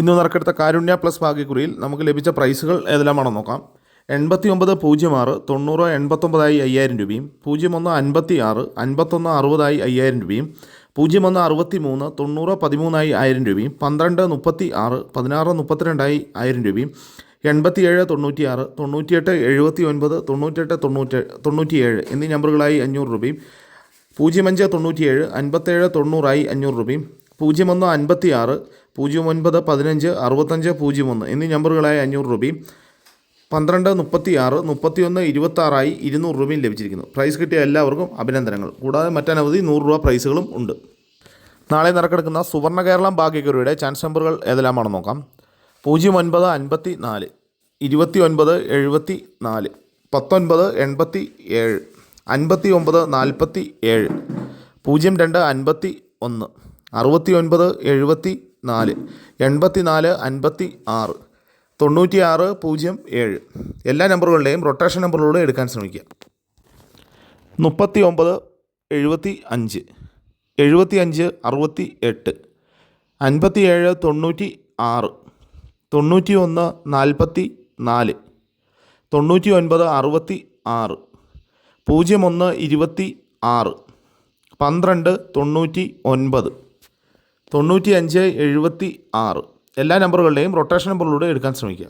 ഇന്ന് നറുക്കെടുത്ത കാരുണ്യ പ്ലസ് ഭാഗ്യക്കുറിയിൽ നമുക്ക് ലഭിച്ച പ്രൈസുകൾ ഏതെല്ലാമാണെന്ന് നോക്കാം. 8906 90 89 5000 രൂപയും, 01 56 51 60 5000 രൂപയും, 01 63 90 13 1000 രൂപയും, 12 36 16 32 1000 രൂപയും, 87 96 98 79 98 97 എന്നീ നമ്പറുകളായി 500 രൂപയും, 05 97 57 90 500 രൂപയും, 01 56 09 15 65 01 എന്നീ നമ്പറുകളായ 500 രൂപയും, 12 36 31 26 200 രൂപയും ലഭിച്ചിരിക്കുന്നു. പ്രൈസ് കിട്ടിയ എല്ലാവർക്കും അഭിനന്ദനങ്ങൾ. കൂടാതെ മറ്റനവധി 100 രൂപ പ്രൈസുകളും ഉണ്ട്. നാളെ നറുക്കെടുക്കുന്ന സുവർണ്ണ കേരളം ഭാഗ്യക്കുറിയുടെ ചാൻസ് നമ്പറുകൾ ഏതെല്ലാമാണെന്ന് നോക്കാം. 09 54 29 74 19 87 59 47 02 51 69 74 84 56 96 07 എല്ലാ നമ്പറുകളുടെയും റൊട്ടേഷൻ നമ്പറിലൂടെ എടുക്കാൻ ശ്രമിക്കുക. 39 75 75 68 57 96 91 44 99 66 01 26 12 99 95 76 എല്ലാ നമ്പറുകളുടെയും റൊട്ടേഷൻ നമ്പറിലൂടെ എടുക്കാൻ ശ്രമിക്കുക.